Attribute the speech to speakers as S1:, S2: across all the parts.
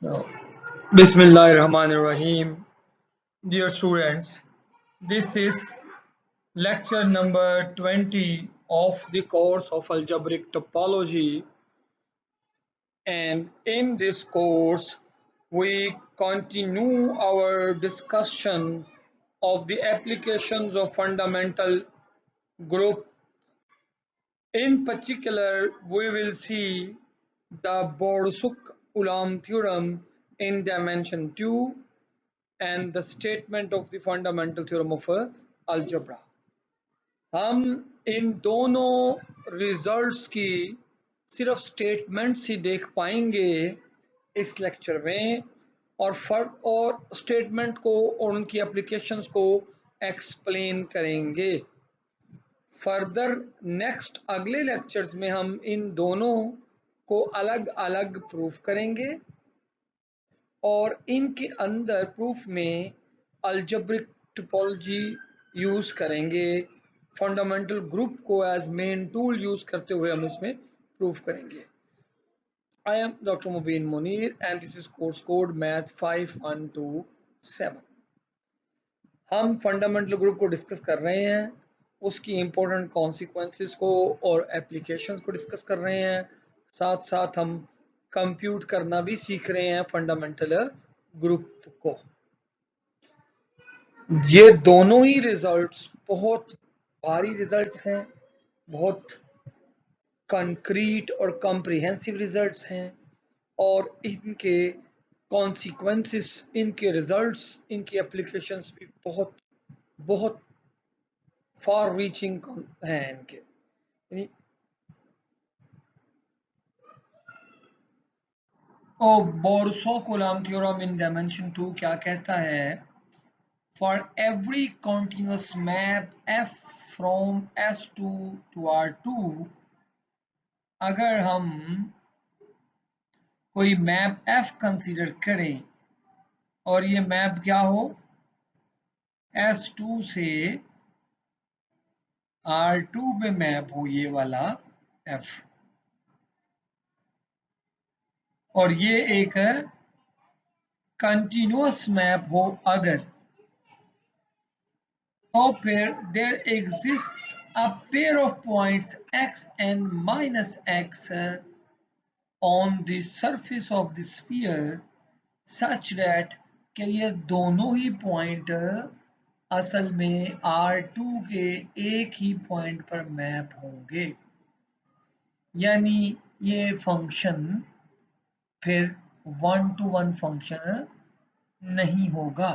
S1: No. Bismillahirrahmanirrahim. Dear students, this is lecture number 20 of the course of algebraic topology, and in this course we continue our discussion of the applications of fundamental group. In particular, we will see the Borsuk-Ulam theorem in dimension 2 and the statement of the fundamental theorem of algebra. हम इन दोनों results की सिर्फ statements ही देख पाएंगे इस lecture में, और फर्क और स्टेटमेंट को और उनकी एप्लीकेशंस को एक्सप्लेन करेंगे। फर्दर नेक्स्ट अगले लेक्चर्स में हम इन दोनों को अलग अलग प्रूफ करेंगे और इनके अंदर प्रूफ में अलजेब्रिक टोपोलॉजी यूज करेंगे। फंडामेंटल ग्रुप को एज मेन टूल यूज करते हुए हम इसमें प्रूफ करेंगे। I am doctor Mubeen Munir and this is course code math 5127। हम फंडामेंटल ग्रुप को डिस्कस कर रहे हैं, उसकी इंपॉर्टेंट कॉन्सिक्वेंसेस को और एप्लीकेशंस को डिस्कस कर रहे हैं। साथ साथ हम कंप्यूट करना भी सीख रहे हैं फंडामेंटल ग्रुप को। ये दोनों ही रिजल्ट्स बहुत भारी रिजल्ट्स हैं, बहुत कंक्रीट और कॉम्प्रिहेंसिव रिजल्ट्स हैं, और इनके कॉन्सिक्वेंसेस, इनके रिजल्ट्स, इनकी एप्लीकेशंस भी बहुत बहुत फार रीचिंग हैं इनके। यानी बोर्सो-कूलम्ब थ्योरम इन डायमेंशन 2 क्या कहता है? For every continuous map f from S2 to R2, अगर हम कोई मैप f कंसीडर करें और ये मैप क्या हो, S2 से R2 पे मैप हो ये वाला f, और ये एक कंटिन्यूअस मैप हो अगर, तो फिर there exists a pair of points x and minus x on the surface of the sphere such that कि ये दोनों ही पॉइंट असल में R2 के एक ही पॉइंट पर मैप होंगे। यानी ये फंक्शन फिर 1-to-1 फंक्शन नहीं होगा।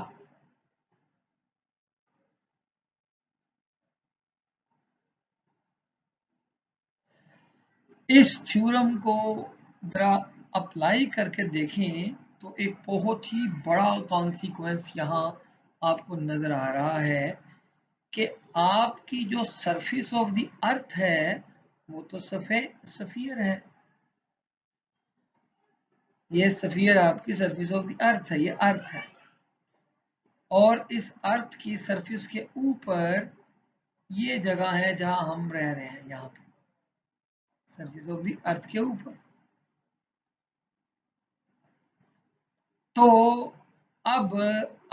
S1: इस थ्योरम को जरा अप्लाई करके देखें तो एक बहुत ही बड़ा कॉन्सिक्वेंस यहाँ आपको नजर आ रहा है कि आपकी जो सरफेस ऑफ द अर्थ है वो तो सफियर है। ये सफियर आपकी सरफेस ऑफ द अर्थ है, ये अर्थ है, और इस अर्थ की सरफेस के ऊपर ये जगह है जहां हम रह रहे हैं, यहाँ पे सरफेस ऑफ द अर्थ के ऊपर। तो अब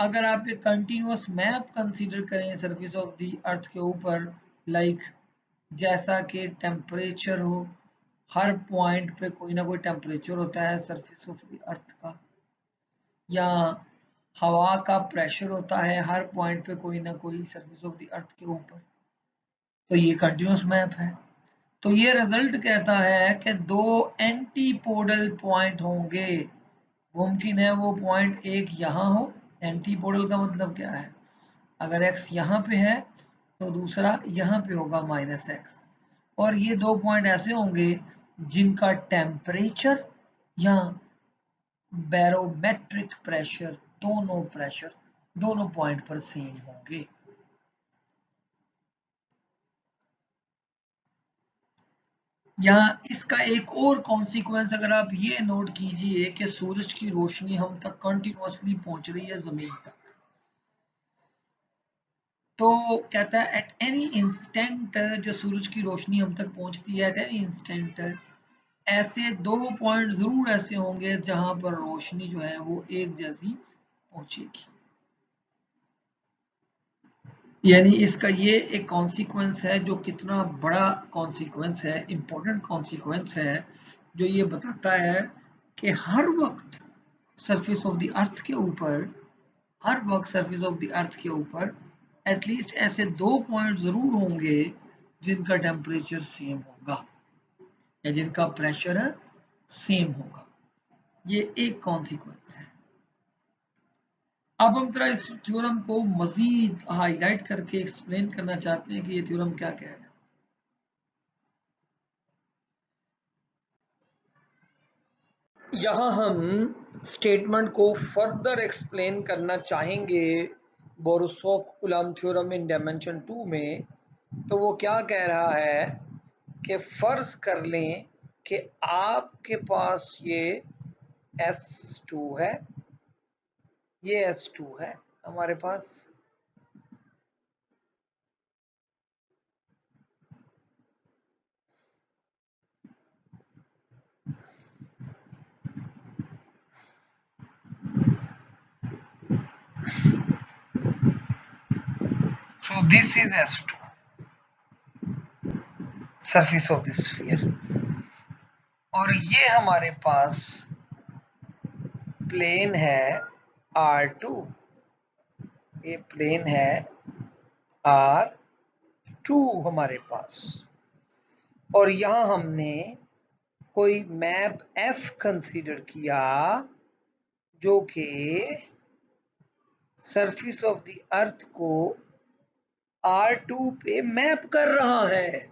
S1: अगर आप एक कंटिन्यूअस मैप कंसीडर करें सरफेस ऑफ द अर्थ के ऊपर, लाइक जैसा कि टेम्परेचर हो, हर पॉइंट पे कोई ना कोई टेम्परेचर होता है सरफेस ऑफ द अर्थ का, या हवा का प्रेशर होता है हर पॉइंट पे कोई ना कोई सरफेस ऑफ द अर्थ के ऊपर, तो ये कंटिन्यूअस मैप है। तो ये रिजल्ट कहता है कि दो एंटीपोडल पॉइंट होंगे। मुमकिन है वो पॉइंट एक यहाँ हो, एंटीपोडल का मतलब क्या है, अगर x यहाँ पे है तो दूसरा यहाँ पे होगा -x, और ये दो पॉइंट ऐसे होंगे जिनका टेम्परेचर या बैरोमेट्रिक प्रेशर, दोनों पॉइंट पर सेम होंगे। यहाँ इसका एक और कॉन्सिक्वेंस अगर आप ये नोट कीजिए कि सूरज की रोशनी हम तक कंटिन्यूअसली पहुंच रही है जमीन तक, तो कहता है एट एनी इंस्टेंट जो सूरज की रोशनी हम तक पहुंचती है, एट एनी इंस्टेंट ऐसे 2 पॉइंट जरूर ऐसे होंगे जहां पर रोशनी जो है वो एक जैसी पहुंचेगी। यानी इसका ये एक कॉन्सिक्वेंस है जो कितना बड़ा कॉन्सिक्वेंस है, इंपॉर्टेंट कॉन्सिक्वेंस है, जो ये बताता है कि हर वक्त सरफेस ऑफ द अर्थ के ऊपर, हर वक्त सरफेस ऑफ द अर्थ के ऊपर एटलीस्ट ऐसे 2 पॉइंट जरूर होंगे जिनका टेम्परेचर सेम होगा या जिनका प्रेशर सेम होगा। ये एक कॉन्सिक्वेंस है। अब हम थोड़ा इस थ्योरम को मजीद हाईलाइट करके एक्सप्लेन करना चाहते हैं कि ये थ्योरम क्या कह रहा है। यहाँ हम स्टेटमेंट को फर्दर एक्सप्लेन करना चाहेंगे बोरुसोव-कूलम्ब थ्योरम इन डायमेंशन 2 में। तो वो क्या कह रहा है कि फर्ज कर लें कि आपके पास ये S2 है, ये S2 है हमारे पास, so this is S2 surface of the sphere, और ये हमारे पास प्लेन है R2, ये प्लेन है R2 हमारे पास, और यहां हमने कोई मैप F कंसीडर किया जो कि सरफेस ऑफ द अर्थ को R2 पे मैप कर रहा है।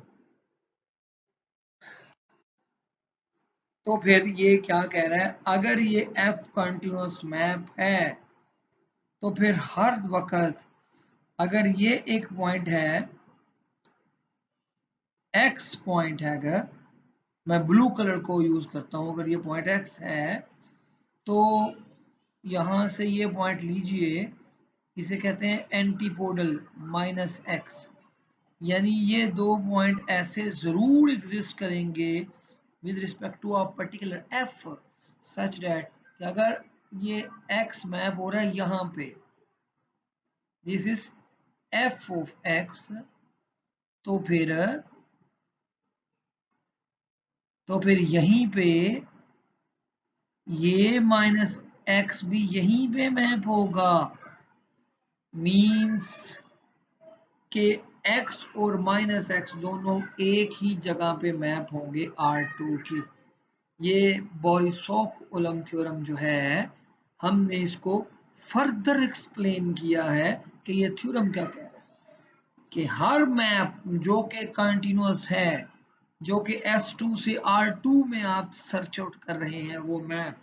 S1: तो फिर ये क्या कह रहा है, अगर ये F कंटिन्यूअस मैप है तो फिर हर वक्त अगर ये एक पॉइंट है, X पॉइंट है, अगर मैं ब्लू कलर को यूज करता हूं, अगर ये पॉइंट X है तो यहां से ये पॉइंट लीजिए, इसे कहते हैं एंटीपोडल -x, यानी ये 2 पॉइंट ऐसे जरूर एग्जिस्ट करेंगे with respect to a particular f such that अगर ये x मैप हो रहा है यहाँ पे, this is f of x, तो फिर यहीं पे ये -x भी यहीं पे मैप होगा, मींस के x और -x दोनों एक ही जगह पे मैप होंगे R2 की। ये बोरिसोव-कूलम्ब थ्योरम जो है, हमने इसको फर्दर एक्सप्लेन किया है कि ये थ्योरम क्या कह रहा है कि हर मैप जो कि कंटिन्यूअस है, जो कि S2 से R2 में आप सर्च आउट कर रहे हैं, वो मैप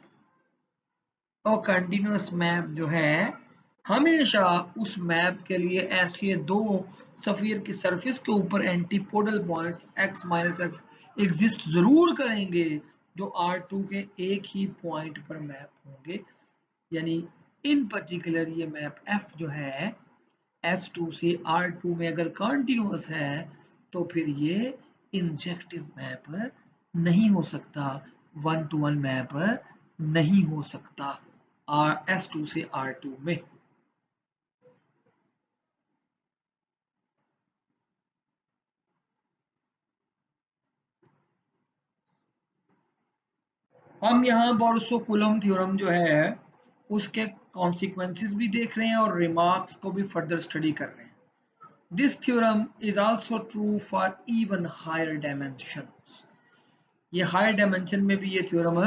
S1: और कंटिन्यूअस मैप जो है हमेशा उस मैप के लिए ऐसे 2 स्फीयर की सरफेस के ऊपर antipodal points x -x exist जरूर करेंगे जो R2 के एक ही पॉइंट पर मैप होंगे। यानी इन पर्टिकुलर ये मैप F जो है S2 से R2 में अगर कंटिन्यूअस है तो फिर ये इंजेक्टिव मैप नहीं हो सकता, 1 to 1 मैप नहीं हो सकता S2 से R2 में। हम यहाँ बोरुसोव-कूलम्ब थ्योरम जो है उसके कॉन्सिक्वेंसेस भी देख रहे हैं और रिमार्क्स को भी फर्दर स्टडी कर रहे हैं। This theorem is also true for even higher dimensions, ये हायर डायमेंशन में भी ये थ्योरम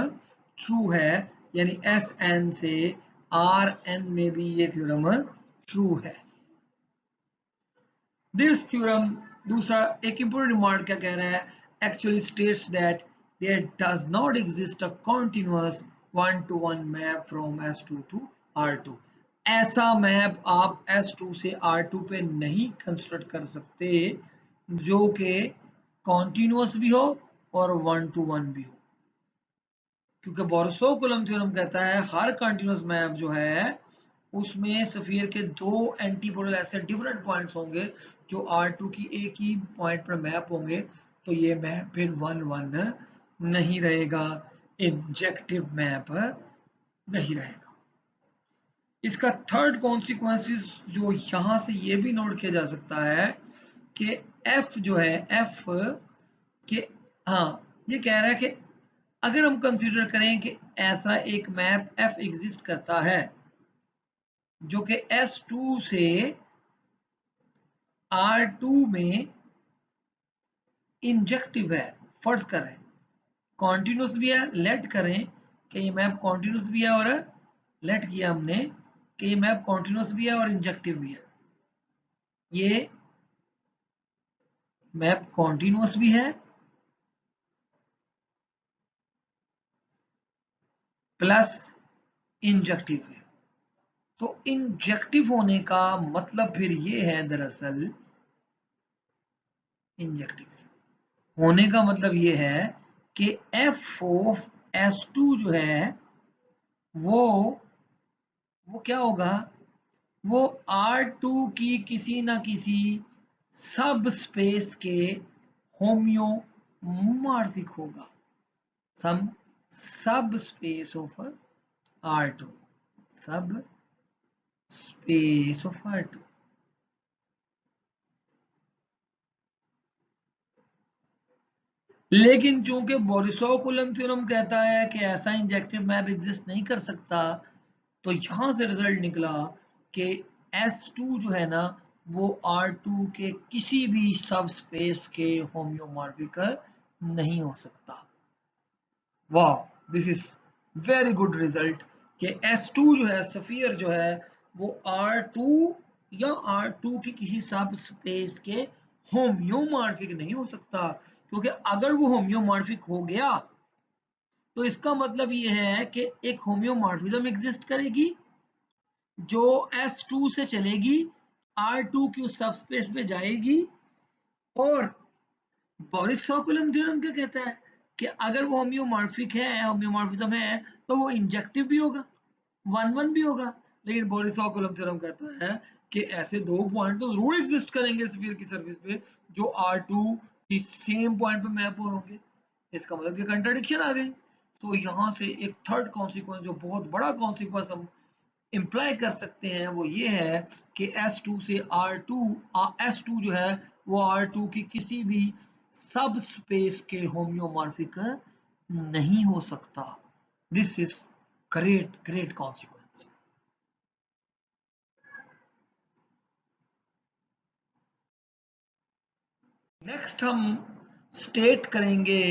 S1: ट्रू है, यानी Sn से Rn में भी ये थ्योरम ट्रू है। दिस थ्योरम, दूसरा एक इंपॉर्टेंट रिमार्क क्या कह रहा है, actually states that there does not exist a continuous 1 to 1 map from S2 to R2। ऐसा मैप आप S2 से R2 पे नहीं कंस्ट्रक्ट कर सकते जो कि कॉन्टिन्यूअस भी हो और 1 to 1 भी हो, क्योंकि बोरुसोव-कूलम्ब थ्योरम कहता है हर कंटीन्यूअस मैप जो है उसमें स्फीयर के 2 एंटीपोडल ऐसे डिफरेंट पॉइंट्स होंगे जो R2 की एक ही पॉइंट पर मैप होंगे, तो ये मैप फिर 1 1 नहीं रहेगा, इंजेक्टिव मैप नहीं रहेगा। इसका थर्ड कॉन्सिक्वेंसेस जो यहां से ये भी नोट किया जा सकता है कि एफ जो है, एफ के, हाँ, ये कह रहा है कि अगर हम कंसीडर करें कि ऐसा एक मैप एफ एग्जिस्ट करता है जो कि S2 से R2 में इंजेक्टिव है, फर्ज करें कॉन्टिन्यूस भी है, लेट करें कि ये मैप कॉन्टिन्यूस भी है, और लेट किया हमने कि ये मैप कॉन्टिन्यूस भी है और इंजेक्टिव भी है। ये मैप कॉन्टिन्यूस भी है प्लस इंजेक्टिव है। तो इंजेक्टिव होने का मतलब फिर ये है, दरअसल इंजेक्टिव होने का मतलब ये है कि एफ ऑफ S2 जो है वो क्या होगा, वो R2 की किसी ना किसी सब स्पेस के होम्योमॉर्फिक होगा, सम सब स्पेस ऑफ R2, सब स्पेस ऑफ R2। लेकिन चूंकि बोरिसोव-कूलम्ब थ्योरम कहता है कि ऐसा इंजेक्टिव मैप एग्जिस्ट नहीं कर सकता, तो यहां से रिजल्ट निकला कि S2 जो है ना वो R2 के किसी भी सब स्पेस के होम्योमॉर्फिक नहीं हो सकता। वाह, this is very good result कि S2 जो है, स्फीयर जो है, वो R2 या R2 की किसी सब स्पेस के होम्योमॉर्फिक नहीं हो सकता, क्योंकि अगर वो होम्योमॉर्फिक हो गया तो इसका मतलब ये है कि एक होम्योमॉर्फिज्म एग्जिस्ट करेगी जो S2 से चलेगी, R2 की उस सबस्पेस में जाएगी, और बोरिस-सॉकुलम थ्योरम क्या कहता है कि अगर वो होम्योमॉर्फिक है, होम्योमॉर्फिज्म है, तो वो इंजेक्टिव भी होगा, वन वन भी होगा। लेकिन बोरिस-सॉकुलम थ्योरम कहता है कि ऐसे दो पॉइंट तो जरूर एग्जिस्ट करेंगे स्फीयर की सरफेस पे जो R2 की सेम पॉइंट पे मैप होंगे। इसका मतलब ये कंट्राडिक्शन आ गई। तो यहाँ से एक थर्ड कॉन्सिक्वेंस, जो बहुत बड़ा कॉन्सिक्वेंस हम इंप्लाई कर सकते हैं, वो ये है कि S2 से R2, S2 जो है वो R2 की किसी भी सब स्पेस के होम्योमॉर्फिक नहीं हो सकता। This is great great consequence. Next हम स्टेट करेंगे,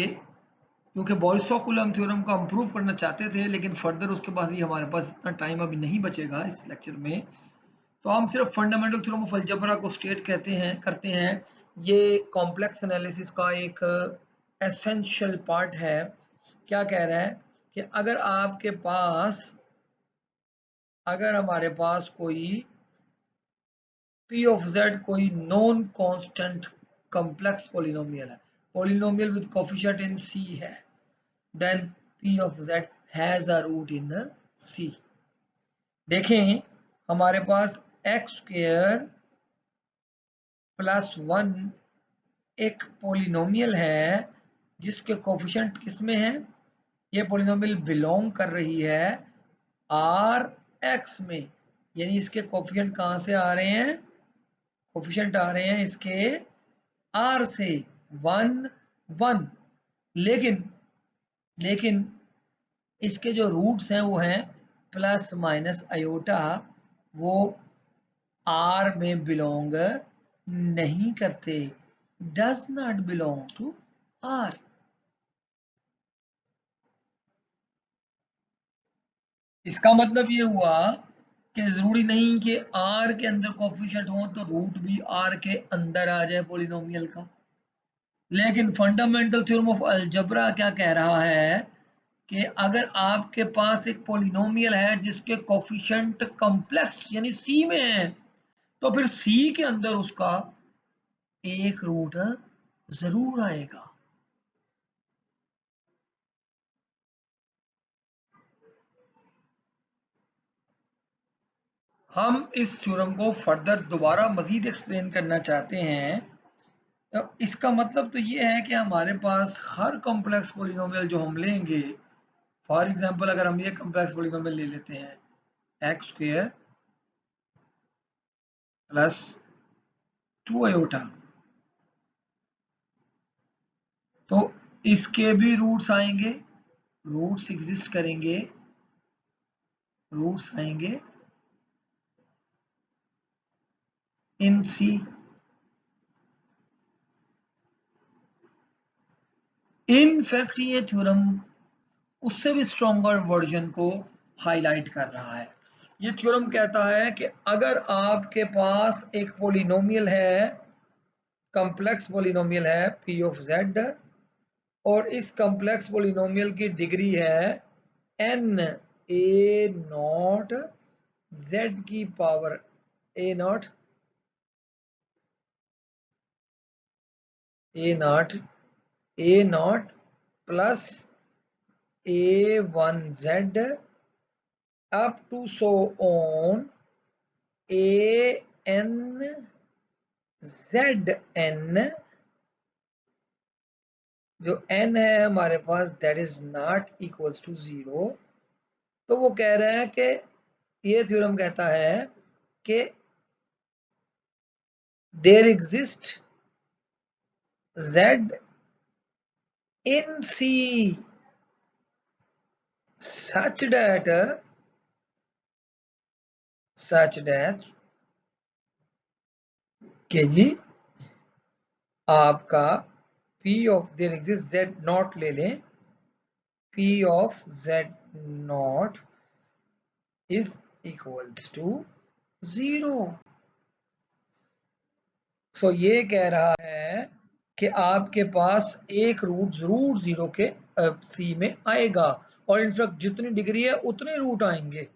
S1: क्योंकि बोरिस-सॉकुलम थ्योरम को हम प्रूव करना चाहते थे, लेकिन फर्दर उसके बाद ही हमारे पास इतना टाइम अभी नहीं बचेगा इस लेक्चर में, तो हम सिर्फ फंडामेंटल थ्योरम ऑफ अलजेब्रा को स्टेट करते हैं। ये कॉम्प्लेक्स एनालिसिस का एक एसेंशियल पार्ट है। क्या कह रहा है कि अगर हमारे पास कोई P of Z कोई नॉन कांस्टेंट कॉम्प्लेक्स पोलिनोमियल है, polynomial with coefficient in C है, then P of Z has a root in C। देखें, हमारे पास x स्क्वायर प्लस 1 एक पोलिनोमियल है जिसके कोफिशिएंट किसमें है, ये पोलिनोमियल बिलोंग कर रही है आर एक्स में, यानी इसके कोफिशिएंट कहां से आ रहे हैं, कोफिशिएंट आ रहे हैं इसके आर से, 1 1। लेकिन लेकिन इसके जो रूट्स हैं वो हैं प्लस माइनस आयोटा, वो आर में बिलोंग नहीं करते, does not belong to R. इसका मतलब ये हुआ कि जरूरी नहीं कि आर के अंदर कोफिशिएंट हो तो रूट भी आर के अंदर आ जाए पोलिनोमियल का। लेकिन फंडामेंटल थ्योरम ऑफ अलजेब्रा क्या कह रहा है कि अगर आपके पास एक पोलिनोमियल है जिसके कोफिशिएंट कॉम्प्लेक्स यानी सी में है, तो फिर सी के अंदर उसका एक रूट जरूर आएगा। हम इस थ्योरम को फर्दर दोबारा मजीद एक्सप्लेन करना चाहते हैं
S2: अब इसका मतलब तो ये है कि हमारे पास हर कॉम्प्लेक्स पोलिनोमियल जो हम लेंगे, फॉर एग्जांपल अगर हम ये कॉम्प्लेक्स पोलिनोमियल ले लेते हैं एक्स स्क्वायर प्लस 2 आयोटा, तो इसके भी रूट्स आएंगे, रूट्स एग्जिस्ट करेंगे, रूट्स आएंगे इन सी। इनफैक्ट ये थ्योरम उससे भी स्ट्रॉन्गर वर्जन को हाईलाइट कर रहा है। ये थ्योरम कहता है कि अगर आपके पास एक पोलिनोमियल है, कॉम्प्लेक्स पोलिनोमियल है पी ऑफ जेड, और इस कॉम्प्लेक्स पोलिनोमियल की डिग्री है एन ए नॉट जेड की power A naught A naught plus A one Z up to so on A N Z N, जो n है हमारे पास that is not equals to 0। तो वो कह रहे हैं कि ये थ्योरम कहता है कि there exist z in C such that कि जी आपका p of there exist z naught ले लें, p of z naught is equals to 0। So ये कह रहा है कि आपके पास एक रूट जरूर 0 के सी में आएगा, और इनफैक्ट जितनी डिग्री है उतने रूट आएंगे।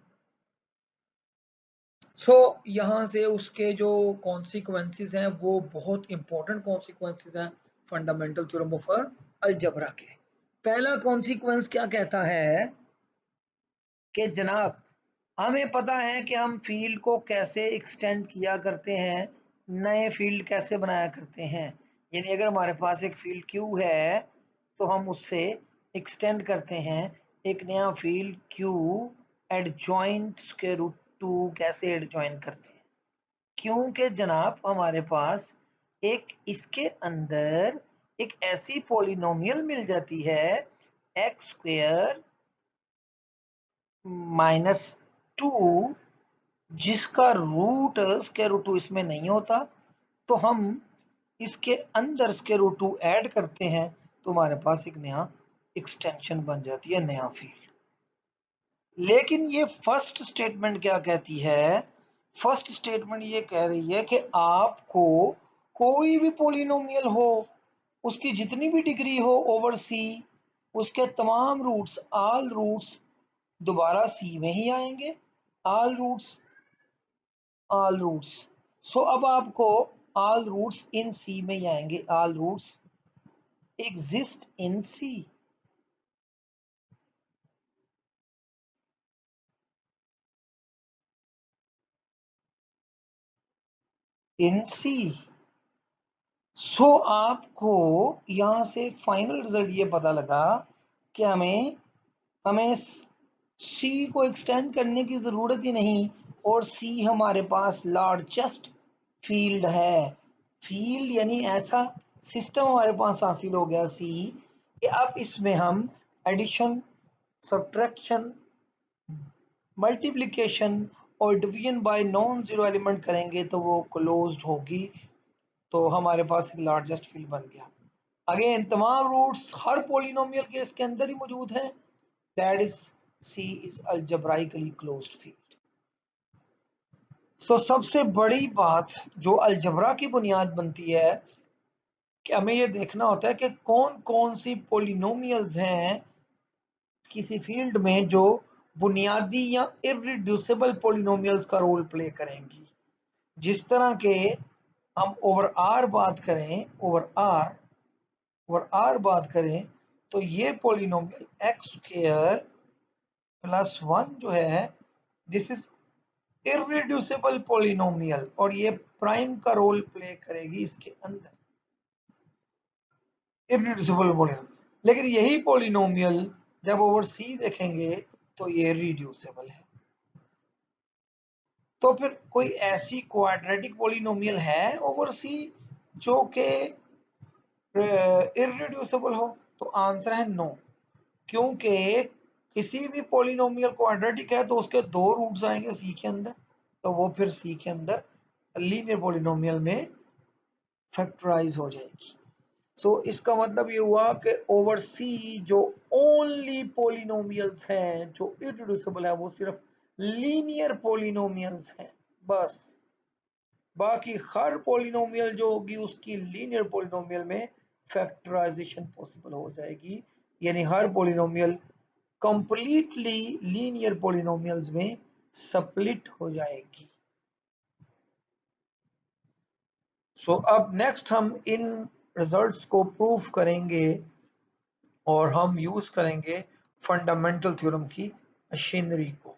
S2: सो यहाँ से उसके जो कॉन्सिक्वेंसेस हैं वो बहुत इंपॉर्टेंट कॉन्सिक्वेंसेस हैं फंडामेंटल थ्योरम ऑफ अलजेब्रा के। पहला कॉन्सिक्वेंस क्या कहता है कि जनाब हमें पता है कि हम फील्ड को कैसे एक्सटेंड किया करते हैं, नए फील्ड कैसे बनाया करते हैं। यानी अगर हमारे पास एक फील्ड क्यू है तो हम उससे एक्सटेंड करते हैं एक नया field Q adjoint square root two. कैसे एडजॉइन करते हैं? क्योंकि जनाब हमारे पास एक इसके अंदर एक ऐसी पॉलिनोमियल मिल जाती है एक्स स्क्वायर माइनस टू, जिसका रूट स्क्वायर रूट टू इसमें नहीं होता, तो हम इसके अंदर स्क्वायर रूट टू ऐड करते हैं तो हमारे पास एक नया एक्सटेंशन बन जाती है, नया फील्ड। लेकिन ये फर्स्ट स्टेटमेंट क्या कहती है? फर्स्ट स्टेटमेंट ये कह रही है कि आपको कोई भी पोलिनोमियल हो, उसकी जितनी भी डिग्री हो ओवर सी, उसके तमाम रूट्स ऑल रूट्स दोबारा सी में ही आएंगे। All roots all roots. So अब आपको ऑल रूट्स इन सी में ही आएंगे, all roots exist in C. In C. So आपको यहां से फाइनल रिजल्ट ये पता लगा कि हमें हमें सी को एक्सटेंड करने की जरूरत ही नहीं, और सी हमारे पास लार्जेस्ट फील्ड है। फील्ड यानी ऐसा सिस्टम हमारे पास हासिल हो गया सी कि अब इसमें हम एडिशन, सब्ट्रैक्शन, मल्टीप्लिकेशन और division bye non zero element करेंगे तो वो क्लोज्ड होगी। तो हमारे पास एक लार्जेस्ट फील्ड बन गया। अगेन तमाम रूट्स हर पॉलिनोमियल के इसके अंदर ही मौजूद हैं, that is C is algebraically closed field. So सबसे बड़ी बात जो अलजेब्रा की बुनियाद बनती है कि हमें ये देखना होता है कि कौन कौन सी पॉलिनोमियल्स हैं किसी फील्ड में जो बुनियादी या इररिड्यूसिबल पॉलिनोमियल्स का रोल प्ले करेंगी। जिस तरह के हम ओवर आर बात करें, ओवर आर बात करें तो ये polynomial x square plus one जो है दिस इज इररिड्यूसिबल पॉलिनोमियल, और ये प्राइम का रोल प्ले करेगी इसके अंदर। इररिड्यूसिबल पोलिनोमियल, लेकिन यही पोलिनोमियल जब ओवर सी देखेंगे तो ये रिड्यूसिबल है। तो फिर कोई ऐसी क्वाड्रेटिक पोलिनोमियल है ओवर सी जो कि इररिड्यूसिबल हो? तो आंसर है नो, क्योंकि किसी भी पोलिनोमियल क्वाड्रेटिक है तो उसके दो रूट्स आएंगे सी के अंदर, तो वो फिर सी के अंदर लीनियर पोलिनोमियल में फैक्टराइज हो जाएगी। सो इसका मतलब ये हुआ कि ओवर सी जो ओनली पोलिनोमियल्स हैं जो इररिड्यूसिबल है वो सिर्फ लीनियर पोलिनोमियल्स हैं बस। बाकी हर पोलिनोमियल जो होगी उसकी लीनियर पोलिनोमियल में फैक्टराइजेशन पॉसिबल हो जाएगी, यानी हर पोलिनोमियल कंप्लीटली लीनियर पोलिनोमियल्स में स्प्लिट हो जाएगी। सो अब नेक्स्ट हम इन रिजल्ट्स को प्रूफ करेंगे और हम यूज करेंगे फंडामेंटल थ्योरम की मशीनरी को।